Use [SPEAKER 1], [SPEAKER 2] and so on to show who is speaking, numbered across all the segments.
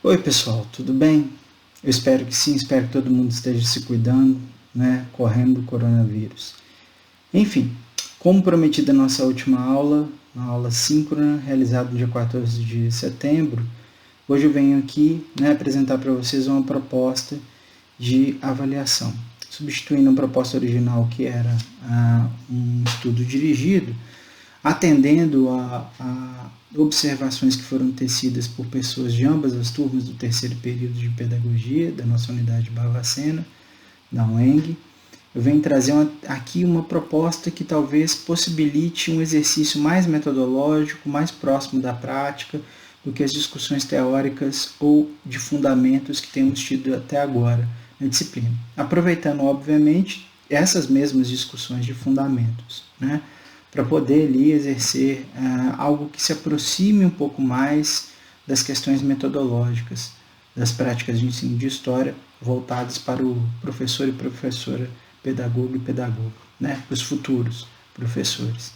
[SPEAKER 1] Oi pessoal, tudo bem? Eu espero que sim, espero que todo mundo esteja se cuidando, né, correndo do coronavírus. Enfim, como prometido na nossa última aula, uma aula síncrona, realizada no dia 14 de setembro, hoje eu venho aqui, né, apresentar para vocês uma proposta de avaliação. Substituindo a proposta original, que era um estudo dirigido, atendendo a observações que foram tecidas por pessoas de ambas as turmas do terceiro período de pedagogia da nossa unidade Barbacena, da UENG, eu venho trazer aqui uma proposta que talvez possibilite um exercício mais metodológico, mais próximo da prática, do que as discussões teóricas ou de fundamentos que temos tido até agora na disciplina. Aproveitando, obviamente, essas mesmas discussões de fundamentos, né? Para poder ali exercer algo que se aproxime um pouco mais das questões metodológicas, das práticas de ensino de história voltadas para o professor e professora, pedagogo e pedagogo, né, para os futuros professores.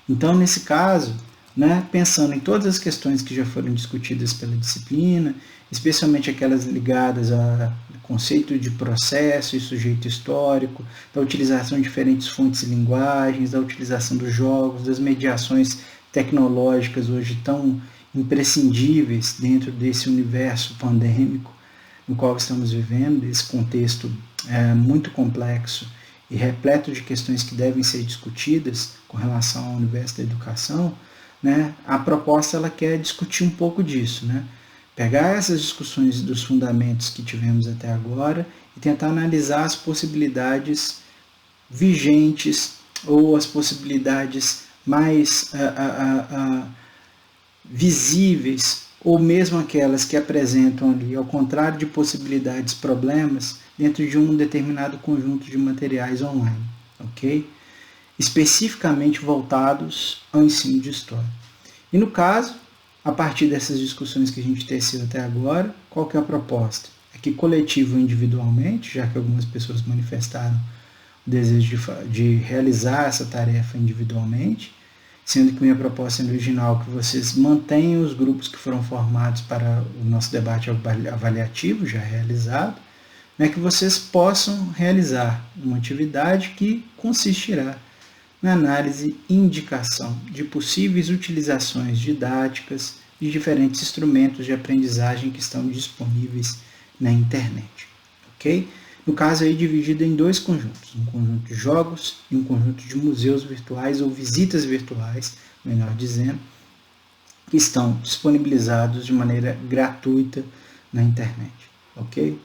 [SPEAKER 1] Então, nesse caso, né, pensando em todas as questões que já foram discutidas pela disciplina, especialmente aquelas ligadas ao conceito de processo e sujeito histórico, da utilização de diferentes fontes e linguagens, da utilização dos jogos, das mediações tecnológicas hoje tão imprescindíveis dentro desse universo pandêmico no qual estamos vivendo, desse contexto muito complexo e repleto de questões que devem ser discutidas com relação ao universo da educação, né, a proposta ela quer discutir um pouco disso, né? Pegar essas discussões dos fundamentos que tivemos até agora e tentar analisar as possibilidades vigentes ou as possibilidades mais visíveis ou mesmo aquelas que apresentam ali, ao contrário de possibilidades, problemas, dentro de um determinado conjunto de materiais online, ok? Especificamente voltados ao ensino de história. E no caso, a partir dessas discussões que a gente teceu até agora, qual que é a proposta? É que coletivo ou individualmente, já que algumas pessoas manifestaram o desejo de realizar essa tarefa individualmente, sendo que minha proposta original é que vocês mantenham os grupos que foram formados para o nosso debate avaliativo, já realizado, né, que vocês possam realizar uma atividade que consistirá na análise e indicação de possíveis utilizações didáticas de diferentes instrumentos de aprendizagem que estão disponíveis na internet, ok? No caso aí dividido em dois conjuntos, um conjunto de jogos e um conjunto de museus virtuais ou visitas virtuais, melhor dizendo, que estão disponibilizados de maneira gratuita na internet, ok?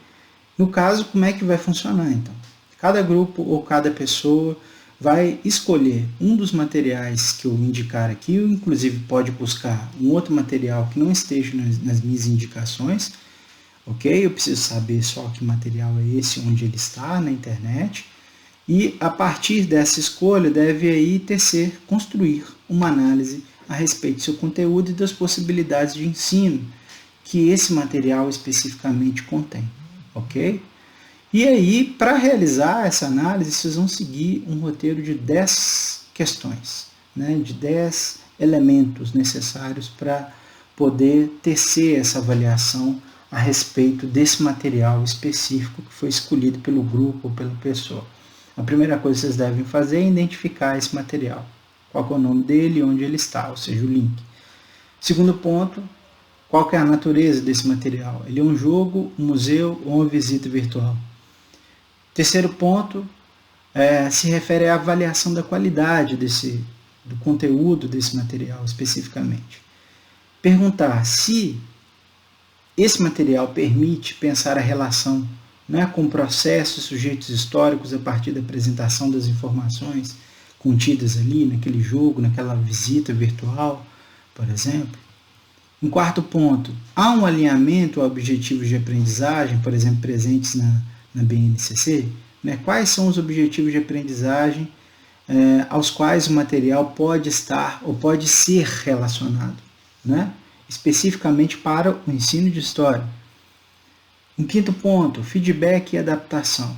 [SPEAKER 1] No caso, como é que vai funcionar então? Cada grupo ou cada pessoa vai escolher um dos materiais que eu indicar aqui, ou inclusive pode buscar um outro material que não esteja nas minhas indicações, ok? Eu preciso saber só que material é esse, onde ele está na internet, e a partir dessa escolha deve aí construir uma análise a respeito do seu conteúdo e das possibilidades de ensino que esse material especificamente contém, ok? E aí, para realizar essa análise, vocês vão seguir um roteiro de 10 questões, né, de 10 elementos necessários para poder tecer essa avaliação a respeito desse material específico que foi escolhido pelo grupo ou pela pessoa. A primeira coisa que vocês devem fazer é identificar esse material. Qual é o nome dele e onde ele está, ou seja, o link. Segundo ponto, qual é a natureza desse material? Ele é um jogo, um museu ou uma visita virtual? Terceiro ponto se refere à avaliação da qualidade do conteúdo desse material especificamente. Perguntar se esse material permite pensar a relação, né, com processos e sujeitos históricos a partir da apresentação das informações contidas ali naquele jogo, naquela visita virtual, por exemplo. Um quarto ponto, há um alinhamento a objetivos de aprendizagem, por exemplo, presentes na BNCC, né? Quais são os objetivos de aprendizagem aos quais o material pode estar ou pode ser relacionado, né? Especificamente para o ensino de história. Um quinto ponto, feedback e adaptação.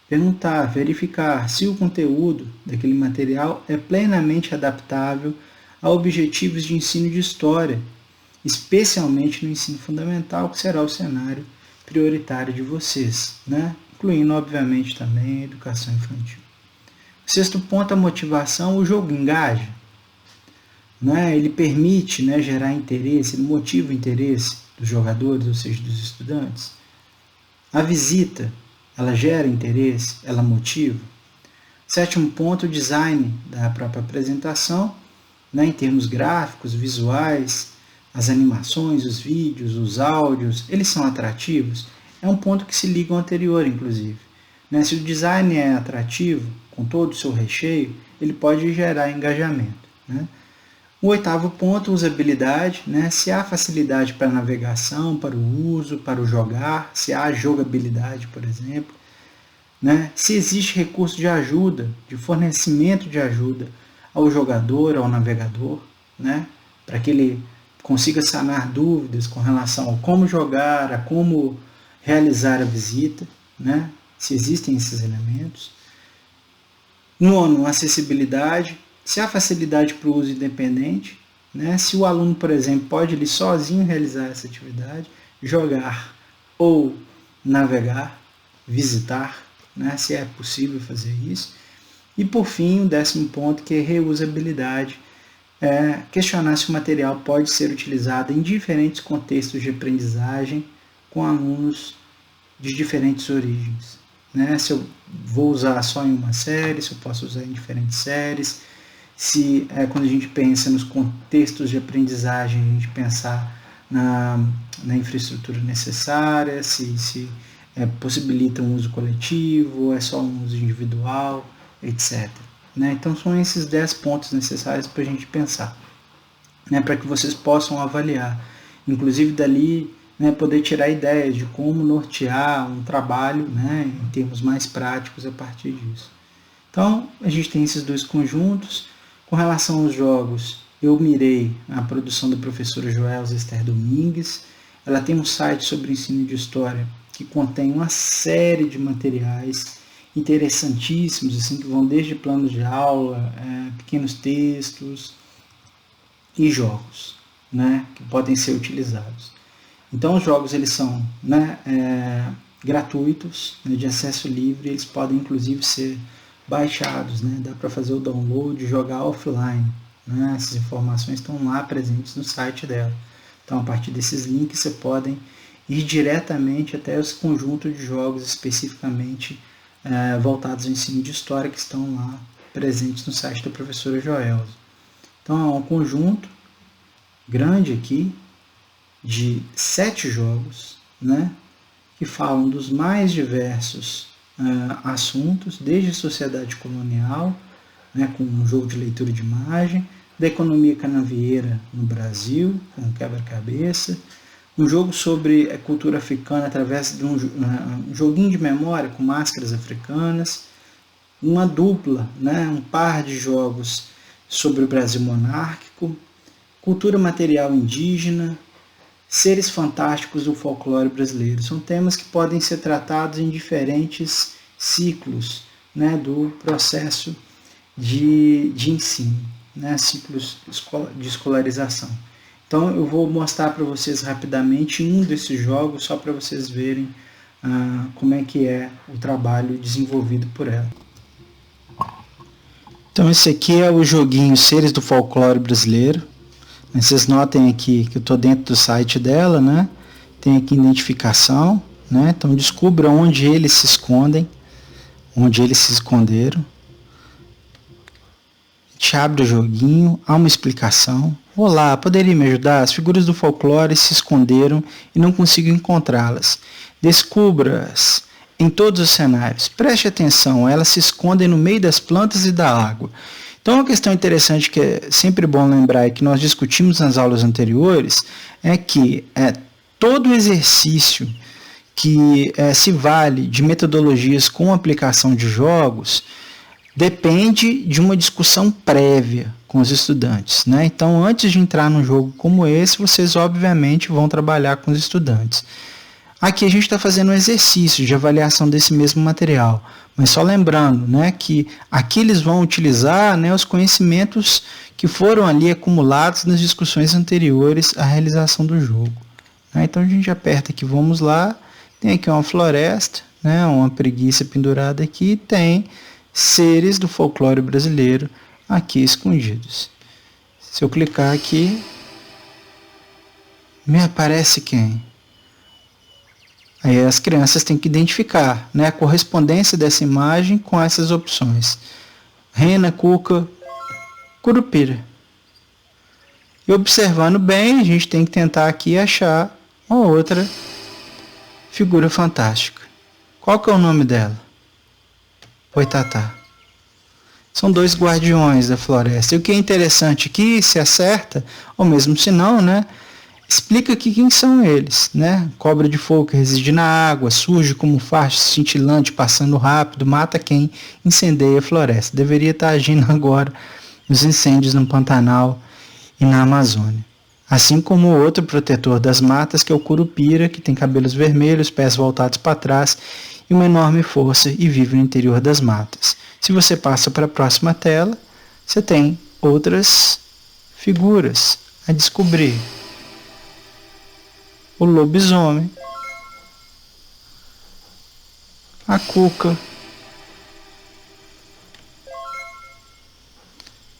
[SPEAKER 1] Perguntar, verificar se o conteúdo daquele material é plenamente adaptável a objetivos de ensino de história especialmente no ensino fundamental, que será o cenário prioritário de vocês, né? Incluindo, obviamente, também a educação infantil. Sexto ponto, a motivação. O jogo engaja, né? Ele permite, né, gerar interesse, ele motiva o interesse dos jogadores, ou seja, dos estudantes. A visita, ela gera interesse, ela motiva. Sétimo ponto, o design da própria apresentação, né, em termos gráficos, visuais, as animações, os vídeos, os áudios, eles são atrativos. É um ponto que se liga ao anterior, inclusive. Né? Se o design é atrativo, com todo o seu recheio, ele pode gerar engajamento. Né? O oitavo ponto, usabilidade. Né? Se há facilidade para a navegação, para o uso, para o jogar, se há jogabilidade, por exemplo. Né? Se existe recurso de ajuda, de fornecimento de ajuda ao jogador, ao navegador, né? Para que ele consiga sanar dúvidas com relação a como jogar, a como realizar a visita, né? Se existem esses elementos. Nono, acessibilidade. Se há facilidade para o uso independente, né? Se o aluno, por exemplo, pode ele sozinho realizar essa atividade, jogar ou navegar, visitar, né? Se é possível fazer isso. E por fim, o décimo ponto, que é reusabilidade. Questionar se o material pode ser utilizado em diferentes contextos de aprendizagem com alunos de diferentes origens. Né? Se eu vou usar só em uma série, se eu posso usar em diferentes séries, se quando a gente pensa nos contextos de aprendizagem, a gente pensar na infraestrutura necessária, se possibilita um uso coletivo, ou é só um uso individual, etc. Né? Então são esses 10 pontos necessários para a gente pensar, né? Para que vocês possam avaliar, inclusive dali, né, poder tirar ideias de como nortear um trabalho, né, em termos mais práticos a partir disso. Então a gente tem esses dois conjuntos. Com relação aos jogos, eu mirei a produção da professora Joelza Esther Domingues. Ela tem um site sobre ensino de história que contém uma série de materiais interessantíssimos, assim, que vão desde planos de aula, pequenos textos e jogos, né, que podem ser utilizados. Então os jogos eles são, né, gratuitos, né, de acesso livre, eles podem inclusive ser baixados, né, dá para fazer o download e jogar offline. Né, essas informações estão lá presentes no site dela. Então a partir desses links você podem ir diretamente até os conjuntos de jogos especificamente voltados ao ensino de história que estão lá presentes no site da professora Joelza. Então é um conjunto grande aqui de 7 jogos, né, que falam dos mais diversos assuntos, desde a sociedade colonial, né, com um jogo de leitura de imagem, da economia canavieira no Brasil, com um quebra-cabeça, um jogo sobre a cultura africana através de um joguinho de memória com máscaras africanas, uma dupla, né, um par de jogos sobre o Brasil monárquico, cultura material indígena, seres fantásticos do folclore brasileiro. São temas que podem ser tratados em diferentes ciclos, né, do processo de ensino, né, ciclos de escolarização. Então eu vou mostrar para vocês rapidamente um desses jogos, só para vocês verem como é que é o trabalho desenvolvido por ela. Então esse aqui é o joguinho Seres do Folclore Brasileiro. Vocês notem aqui que eu estou dentro do site dela, né? Tem aqui identificação, né? Então descubra onde eles se escondem, onde eles se esconderam. A gente abre o joguinho, há uma explicação. Olá, poderia me ajudar? As figuras do folclore se esconderam e não consigo encontrá-las. Descubra-as em todos os cenários. Preste atenção, elas se escondem no meio das plantas e da água. Então, uma questão interessante que é sempre bom lembrar e que nós discutimos nas aulas anteriores é que todo exercício que se vale de metodologias com aplicação de jogos depende de uma discussão prévia com os estudantes, né? Então, antes de entrar num jogo como esse, vocês obviamente vão trabalhar com os estudantes. Aqui a gente está fazendo um exercício de avaliação desse mesmo material, mas só lembrando, né, que aqui eles vão utilizar, né, os conhecimentos que foram ali acumulados nas discussões anteriores à realização do jogo. Né? Então a gente aperta aqui, vamos lá, tem aqui uma floresta, né, uma preguiça pendurada aqui, tem seres do folclore brasileiro aqui escondidos. Se eu clicar aqui, me aparece quem? Aí as crianças têm que identificar, né, a correspondência dessa imagem com essas opções. Rena, cuca, curupira. E observando bem, a gente tem que tentar aqui achar uma outra figura fantástica. Qual que é o nome dela? Boitatá. São dois guardiões da floresta. E o que é interessante aqui, se acerta, ou mesmo se não, né? Explica aqui quem são eles, né? Cobra de fogo que reside na água, surge como um facho cintilante, passando rápido, mata quem incendeia a floresta. Deveria estar agindo agora nos incêndios no Pantanal e na Amazônia. Assim como o outro protetor das matas, que é o curupira, que tem cabelos vermelhos, pés voltados para trás e uma enorme força e vive no interior das matas. Se você passa para a próxima tela, você tem outras figuras a descobrir. O lobisomem, a cuca,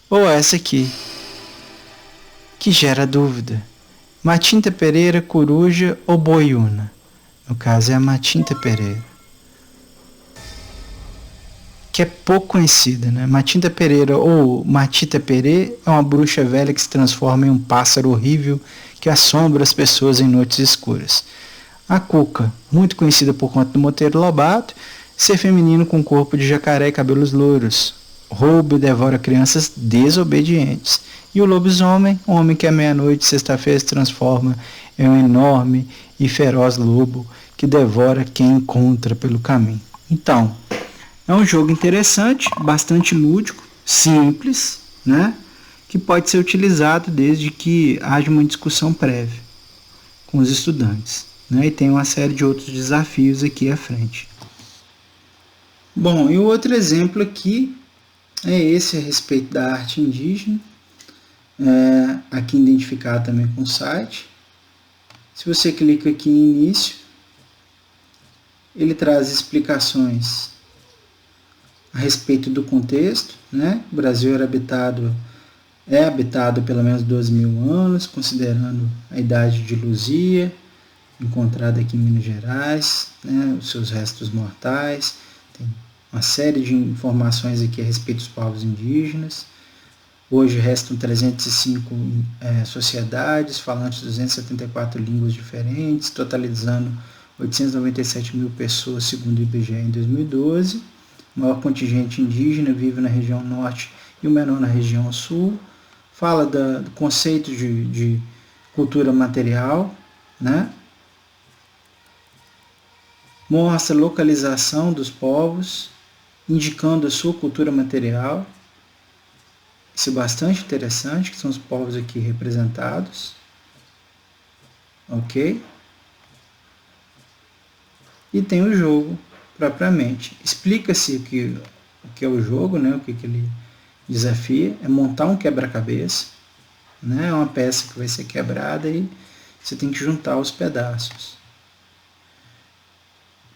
[SPEAKER 1] ou essa aqui, que gera dúvida, Matinta Pereira, coruja ou boiúna? No caso é a Matinta Pereira, que é pouco conhecida, né? Matinta Pereira ou Matita Perê é uma bruxa velha que se transforma em um pássaro horrível que assombra as pessoas em noites escuras. A cuca, muito conhecida por conta do Monteiro Lobato, ser feminino com corpo de jacaré e cabelos loiros, rouba e devora crianças desobedientes. E o lobisomem, homem que à meia-noite, sexta-feira, se transforma em um enorme e feroz lobo que devora quem encontra pelo caminho. Então, é um jogo interessante, bastante lúdico, simples, né? Que pode ser utilizado desde que haja uma discussão prévia com os estudantes, né? E tem uma série de outros desafios aqui à frente. Bom, e o outro exemplo aqui é esse a respeito da arte indígena, aqui identificado também com o site. Se você clica aqui em início, ele traz explicações a respeito do contexto, né? O Brasil é habitado há pelo menos 12.000 anos, considerando a idade de Luzia, encontrada aqui em Minas Gerais, né? Os seus restos mortais. Tem uma série de informações aqui a respeito dos povos indígenas. Hoje restam 305 sociedades, falantes de 274 línguas diferentes, totalizando 897 mil pessoas, segundo o IBGE em 2012. O maior contingente indígena vive na região norte e o menor na região sul. Fala do conceito de cultura material, né? Mostra a localização dos povos, indicando a sua cultura material. Isso é bastante interessante, que são os povos aqui representados. Ok? E tem o jogo propriamente. Explica-se o que é o jogo, né? O que ele desafia. É montar um quebra-cabeça, né? É uma peça que vai ser quebrada e você tem que juntar os pedaços.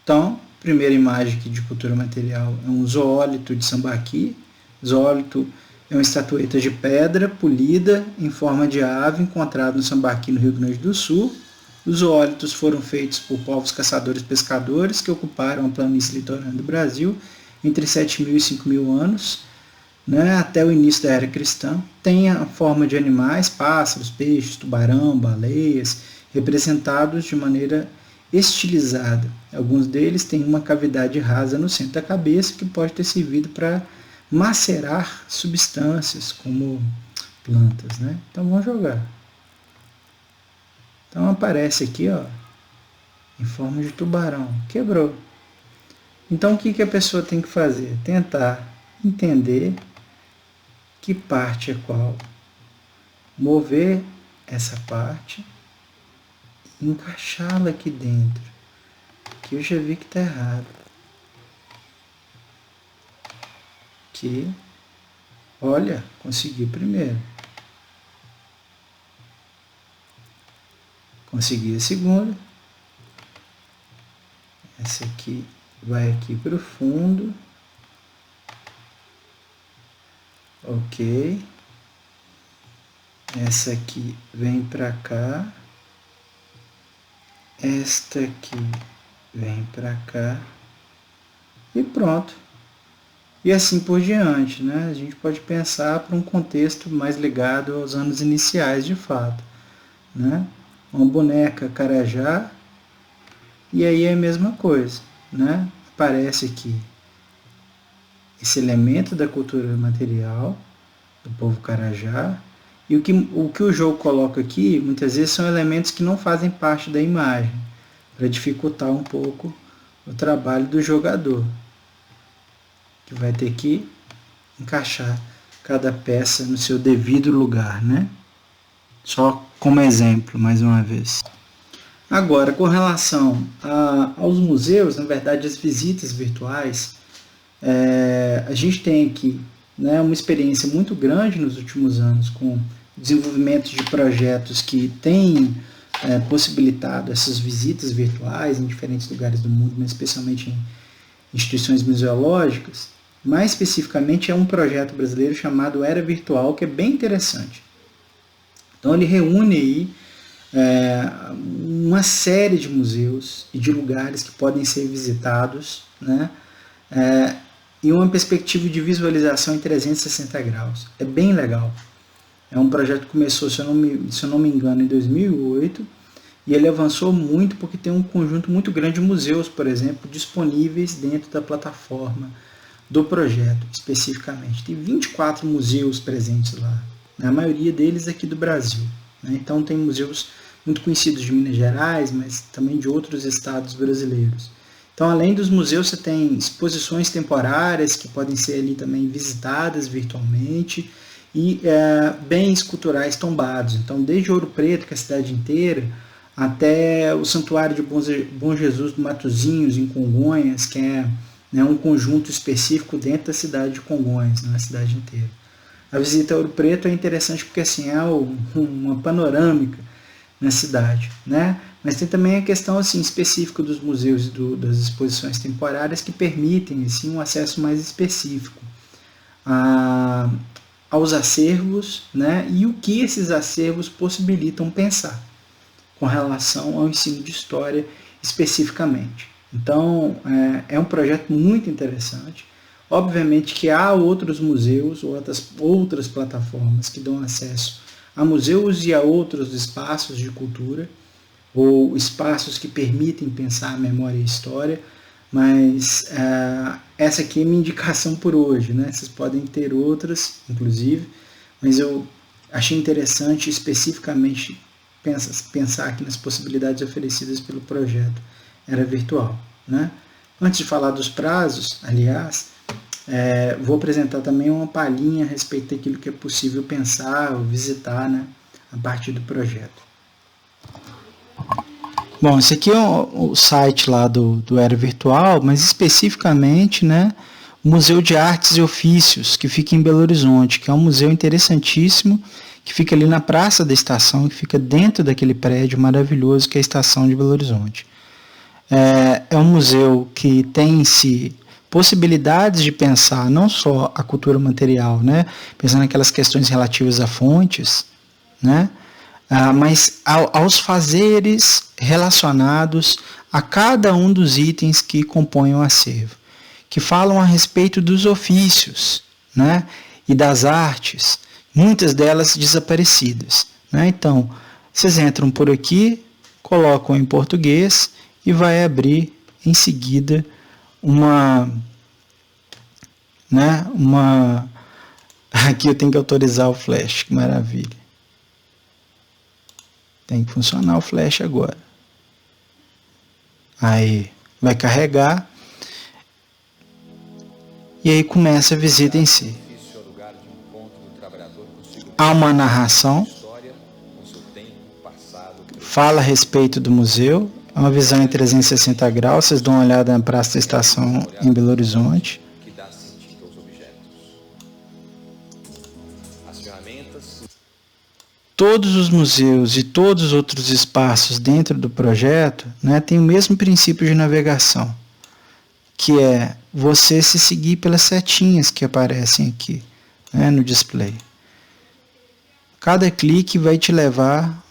[SPEAKER 1] Então, primeira imagem aqui de cultura material é um zoólito de Sambaqui. Zoólito é uma estatueta de pedra polida em forma de ave encontrada no Sambaqui, no Rio Grande do Sul. Os zoólitos foram feitos por povos caçadores-pescadores que ocuparam a planície litorânea do Brasil entre 7.000 e 5.000 anos, né, até o início da era cristã. Tem a forma de animais, pássaros, peixes, tubarão, baleias, representados de maneira estilizada. Alguns deles têm uma cavidade rasa no centro da cabeça que pode ter servido para macerar substâncias como plantas, né? Então vamos jogar. Então aparece aqui, ó, em forma de tubarão. Quebrou. Então o que a pessoa tem que fazer? Tentar entender que parte é qual. Mover essa parte e encaixá-la aqui dentro. Aqui eu já vi que tá errado. Aqui, olha, consegui o primeiro. Consegui a segunda. Essa aqui vai aqui para o fundo. Ok. Essa aqui vem para cá. Esta aqui vem para cá. E pronto. E assim por diante, né? A gente pode pensar para um contexto mais ligado aos anos iniciais de fato, né? Uma boneca Carajá, e aí é a mesma coisa, né? Aparece aqui esse elemento da cultura material do povo Carajá, e o que o jogo coloca aqui, muitas vezes, são elementos que não fazem parte da imagem, para dificultar um pouco o trabalho do jogador, que vai ter que encaixar cada peça no seu devido lugar, né? Só como exemplo, mais uma vez. Agora, com relação aos museus, na verdade, as visitas virtuais, a gente tem aqui, né, uma experiência muito grande nos últimos anos com desenvolvimento de projetos que têm possibilitado essas visitas virtuais em diferentes lugares do mundo, mas especialmente em instituições museológicas. Mais especificamente, é um projeto brasileiro chamado Era Virtual, que é bem interessante. Então, ele reúne aí uma série de museus e de lugares que podem ser visitados, né, e uma perspectiva de visualização em 360 graus. É bem legal. É um projeto que começou, se eu não me engano, em 2008, e ele avançou muito porque tem um conjunto muito grande de museus, por exemplo, disponíveis dentro da plataforma do projeto, especificamente. Tem 24 museus presentes lá, a maioria deles aqui do Brasil, né? Então tem museus muito conhecidos de Minas Gerais, mas também de outros estados brasileiros. Então, além dos museus, você tem exposições temporárias que podem ser ali também visitadas virtualmente, e bens culturais tombados. Então, desde Ouro Preto, que é a cidade inteira, até o Santuário de Bom Jesus do Matozinhos, em Congonhas, que é, né, um conjunto específico dentro da cidade de Congonhas, na cidade inteira. A visita a Ouro Preto é interessante porque assim, é uma panorâmica na cidade, né? Mas tem também a questão assim, específica dos museus e das exposições temporárias que permitem assim, um acesso mais específico aos acervos, né? E o que esses acervos possibilitam pensar com relação ao ensino de história especificamente. Então, é um projeto muito interessante. Obviamente que há outros museus, outras plataformas que dão acesso a museus e a outros espaços de cultura, ou espaços que permitem pensar a memória e a história, mas essa aqui é minha indicação por hoje, né? Vocês podem ter outras, inclusive, mas eu achei interessante especificamente pensar aqui nas possibilidades oferecidas pelo projeto Era Virtual, né? Antes de falar dos prazos, aliás, vou apresentar também uma palhinha a respeito daquilo que é possível pensar ou visitar, né, a partir do projeto. Bom, esse aqui é o site lá do Era Virtual, mas especificamente, né, o Museu de Artes e Ofícios, que fica em Belo Horizonte, que é um museu interessantíssimo, que fica ali na Praça da Estação, que fica dentro daquele prédio maravilhoso que é a Estação de Belo Horizonte. É um museu que tem em si possibilidades de pensar não só a cultura material, né, pensando naquelas questões relativas a fontes, né, mas aos fazeres relacionados a cada um dos itens que compõem o acervo, que falam a respeito dos ofícios, né, e das artes, muitas delas desaparecidas, né. Então, vocês entram por aqui, colocam em português e vai abrir em seguida aqui eu tenho que autorizar o flash, que maravilha. Tem que funcionar o flash agora. Aí vai carregar e aí começa a visita em si. Há uma narração, fala a respeito do museu, É uma visão em 360 graus. Vocês dão uma olhada na Praça da Estação em Belo Horizonte.
[SPEAKER 2] Que dá sentido aos objetos. As ferramentas.
[SPEAKER 1] Todos os museus e todos os outros espaços dentro do projeto, né, têm o mesmo princípio de navegação, que é você se seguir pelas setinhas que aparecem aqui, né, no display. Cada clique vai te levar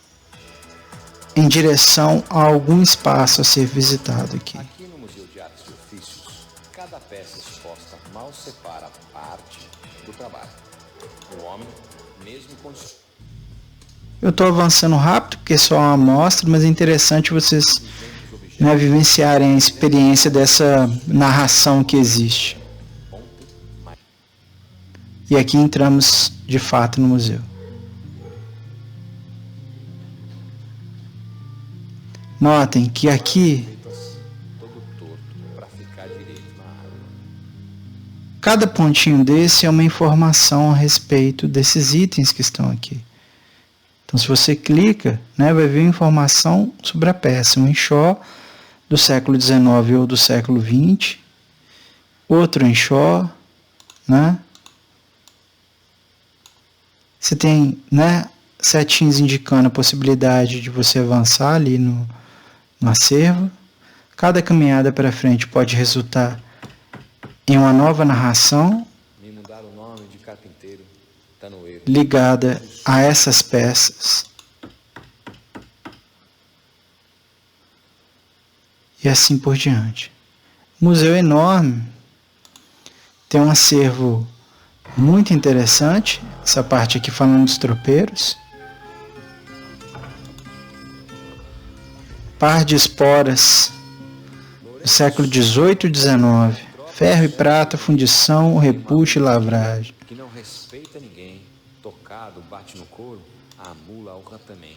[SPEAKER 1] em direção a algum espaço a ser visitado aqui.
[SPEAKER 2] Aqui no Museu de Artes e Ofícios, cada peça exposta mal separa a arte do trabalho. O homem, mesmo com...
[SPEAKER 1] Eu estou avançando rápido porque é só uma amostra, mas é interessante vocês, né, vivenciarem a experiência dessa narração que existe. E aqui entramos de fato no museu. Notem que aqui cada pontinho desse é uma informação a respeito desses itens que estão aqui. Então, se você clica, né, vai ver informação sobre a peça. Um enxó do século XIX ou do século XX. Outro enxó, né? Você tem, né, setinhas indicando a possibilidade de você avançar ali no acervo. Cada caminhada para frente pode resultar em uma nova narração ligada a essas peças. E assim por diante. Museu enorme. Tem um acervo muito interessante. Essa parte aqui falando dos tropeiros. Par de esporas do século XVIII e XIX. Ferro e prata, fundição, repuxo e lavragem.
[SPEAKER 2] Que não respeita ninguém, tocado, bate no couro, a mula honra também.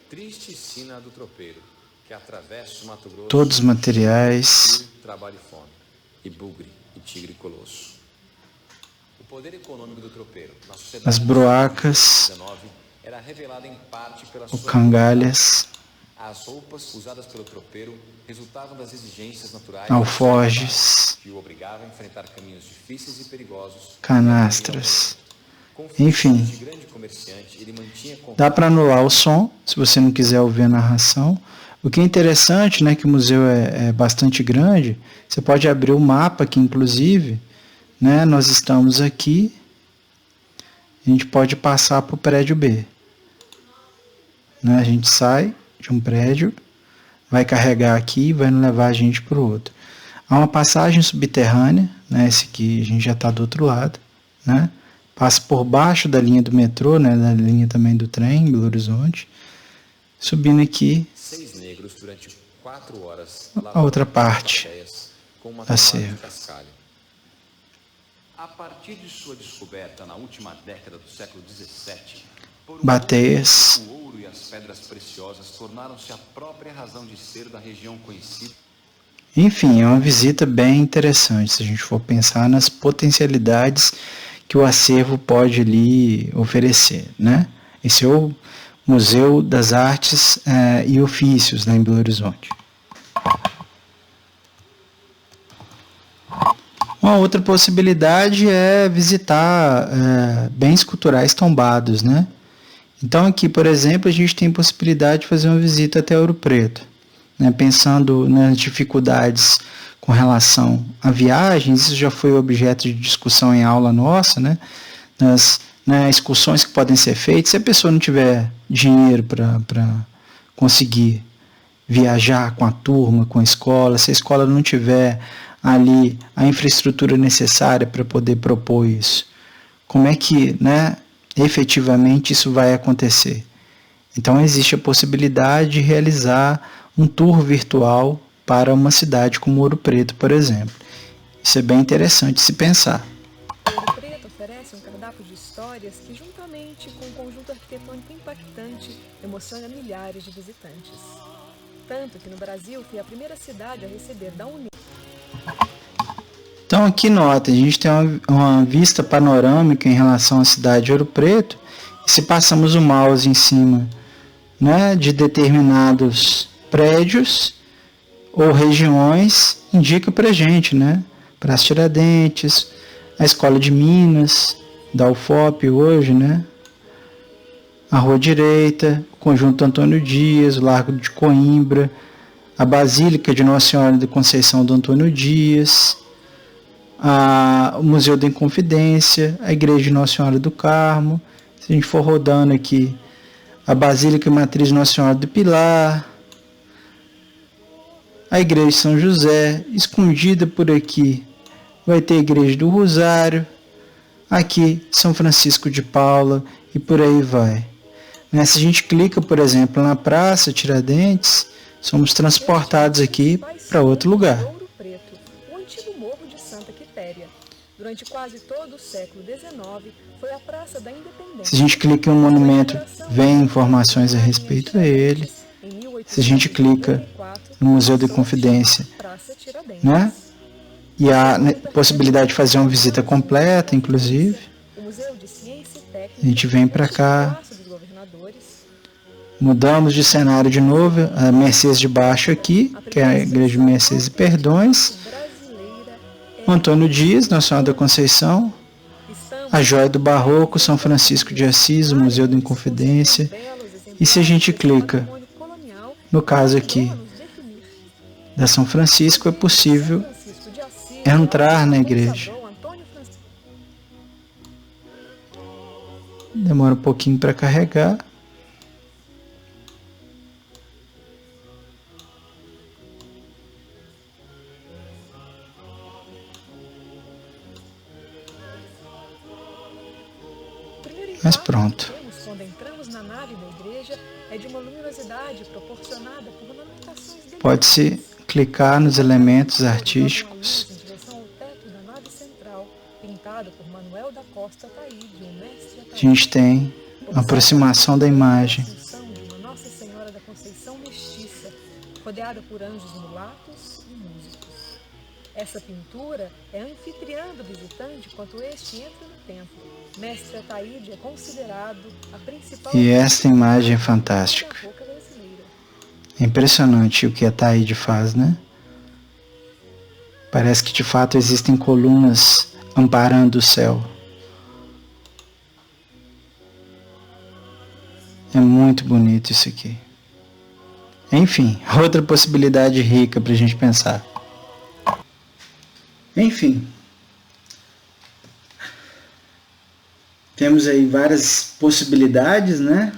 [SPEAKER 2] Triste sina do tropeiro, que atravessa o Mato Grosso.
[SPEAKER 1] Todos os materiais.
[SPEAKER 2] Trabalho e fome, e bugre, e tigre colosso. O poder econômico do tropeiro na sociedade
[SPEAKER 1] As broacas,
[SPEAKER 2] era revelado em parte pelas
[SPEAKER 1] o cangalhas,
[SPEAKER 2] as roupas usadas pelo tropeiro resultavam das exigências naturais
[SPEAKER 1] alforjes,
[SPEAKER 2] que o obrigavam a enfrentar caminhos difíceis e perigosos,
[SPEAKER 1] canastras, enfim. Dá para anular o som, se você não quiser ouvir a narração. O que é interessante, né, que o museu é bastante grande, você pode abrir o mapa aqui, inclusive, né, nós estamos aqui, a gente pode passar para o prédio B. Né, a gente sai de um prédio, vai carregar aqui e vai levar a gente para o outro. Há uma passagem subterrânea, né, esse aqui a gente já está do outro lado, né, passa por baixo da linha do metrô, né, da linha também do trem em Belo Horizonte, subindo aqui
[SPEAKER 2] 6 negros durante 4 horas
[SPEAKER 1] a outra parte da cerca.
[SPEAKER 2] A partir de sua descoberta na última década do século XVII,
[SPEAKER 1] bateias,
[SPEAKER 2] o ouro e as pedras preciosas tornaram-se a própria razão de ser da região conhecida.
[SPEAKER 1] Enfim, é uma visita bem interessante se a gente for pensar nas potencialidades que o acervo pode ali oferecer, né? Esse é o Museu das Artes e Ofícios, lá em Belo Horizonte. Uma outra possibilidade é visitar bens culturais tombados, né? Então aqui, por exemplo, a gente tem possibilidade de fazer uma visita até Ouro Preto, né? Pensando nas dificuldades com relação a viagens, isso já foi objeto de discussão em aula nossa, né? Nas excursões que podem ser feitas, se a pessoa não tiver dinheiro para conseguir viajar com a turma, com a escola, se a escola não tiver ali a infraestrutura necessária para poder propor isso, como é que, né, efetivamente isso vai acontecer? Então existe a possibilidade de realizar um tour virtual para uma cidade como Ouro Preto, por exemplo. Isso é bem interessante se pensar.
[SPEAKER 3] Ouro Preto oferece um cardápio de histórias que, juntamente com um conjunto arquitetônico impactante, emociona milhares de visitantes. Tanto que no Brasil foi a primeira cidade a receber da Unesco.
[SPEAKER 1] Então aqui nota, a gente tem uma vista panorâmica em relação à cidade de Ouro Preto, e se passamos o mouse em cima, né, de determinados prédios ou regiões indica para a gente, né? Praça Tiradentes, a Escola de Minas, da UFOP hoje, né? A Rua Direita, o Conjunto Antônio Dias, o Largo de Coimbra, a Basílica de Nossa Senhora da Conceição do Antônio Dias, o Museu da Inconfidência, a Igreja de Nossa Senhora do Carmo, se a gente for rodando aqui, a Basílica Matriz de Nossa Senhora do Pilar, a Igreja de São José, escondida por aqui vai ter a Igreja do Rosário, aqui São Francisco de Paula e por aí vai. Se a gente clica, por exemplo, na Praça Tiradentes, somos transportados aqui para outro lugar.
[SPEAKER 3] Ouro Preto, o antigo Morro de Santa Quitéria. Durante quase todo o século XIX, foi a Praça da Independência.
[SPEAKER 1] Se a gente clica em um monumento, vem informações a respeito dele. Se a gente clica no Museu da Inconfidência, né? E a possibilidade de fazer uma visita completa, inclusive. A gente vem para cá. Mudamos de cenário de novo, a Mercês de Baixo aqui, que é a Igreja de Mercês e Perdões, o Antônio Dias, Nossa Senhora da Conceição, a Joia do Barroco, São Francisco de Assis, o Museu da Inconfidência. E se a gente clica, no caso aqui, da São Francisco, é possível entrar na igreja. Demora um pouquinho para carregar. Mas pronto.
[SPEAKER 3] Quando entramos na nave da igreja, é de uma luminosidade proporcionada por ornamentações decorativas.
[SPEAKER 1] Pode-se clicar nos elementos artísticos.
[SPEAKER 3] Em direção ao teto da nave central, pintado por Manuel da Costa Taíde, o mestre
[SPEAKER 1] A gente tem a aproximação da imagem.
[SPEAKER 3] de uma Nossa Senhora da Conceição mestiça, rodeada por anjos mulatos e músicos. Essa pintura é anfitriã do visitante enquanto este entra no templo. Mestre Ataíde é considerado a principal...
[SPEAKER 1] E esta imagem é fantástica. É impressionante o que a Ataíde faz, né? Parece que de fato existem colunas amparando o céu. É muito bonito isso aqui. Enfim, outra possibilidade rica para a gente pensar. Enfim, temos aí várias possibilidades, né,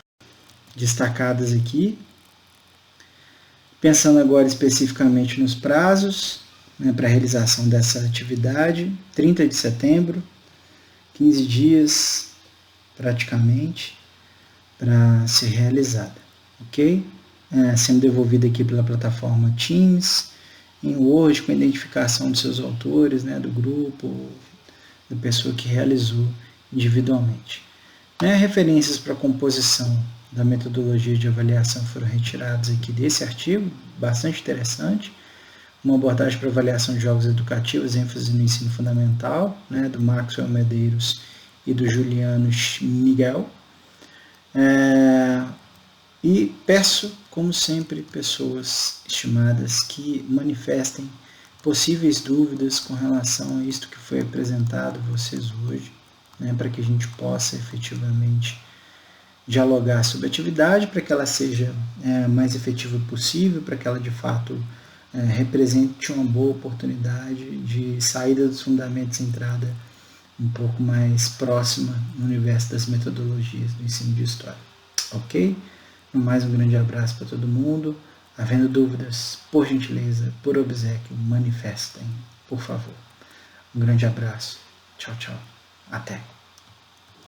[SPEAKER 1] destacadas aqui. Pensando agora especificamente nos prazos, né, para a realização dessa atividade, 30 de setembro, 15 dias praticamente para ser realizada, ok? Sendo devolvida aqui pela plataforma Teams, em Word, com a identificação dos seus autores, né, do grupo, da pessoa que realizou individualmente. Referências para a composição da metodologia de avaliação foram retiradas aqui desse artigo, bastante interessante. Uma abordagem para avaliação de jogos educativos, ênfase no ensino fundamental, né, do Maxwell Medeiros e do Juliano Miguel. E peço, como sempre, pessoas estimadas que manifestem possíveis dúvidas com relação a isto que foi apresentado a vocês hoje, né, para que a gente possa efetivamente dialogar sobre a atividade, para que ela seja mais efetiva possível, para que ela de fato represente uma boa oportunidade de saída dos fundamentos e entrada um pouco mais próxima no universo das metodologias do ensino de história. Ok? Mais um grande abraço para todo mundo. Havendo dúvidas, por gentileza, por obséquio, manifestem, por favor. Um grande abraço. Tchau, tchau. Até.